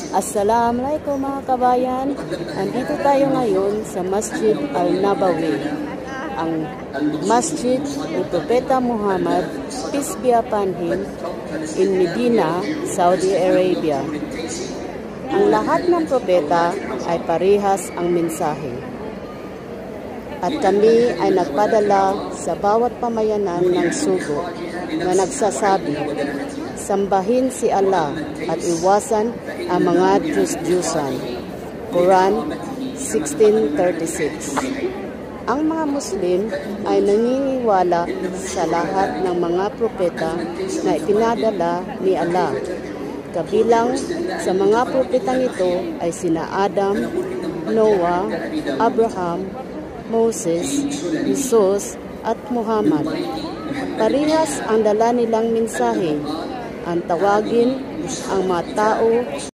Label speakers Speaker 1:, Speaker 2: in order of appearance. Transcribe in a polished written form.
Speaker 1: Assalamualaikum mga kabayan. Andito tayo ngayon sa Masjid Al-Nabawi, ang masjid ni Propeta Muhammad, peace be upon him, in Medina, Saudi Arabia. Ang lahat ng propeta ay parehas ang mensahe. At kami ay nagpadala sa bawat pamayanan ng sugo na nagsasabi, sambahin si Allah at iwasan ang mga Diyos-Diyusan. Quran 16:36. Ang mga Muslim ay naniniwala sa lahat ng mga propeta na ipinadala ni Allah. Kabilang sa mga propetang ito ay sina Adam, Noah, Abraham, Moses, Jesus at Muhammad. Parehas ang dala nilang mensahe, ang tawagin ang mga tao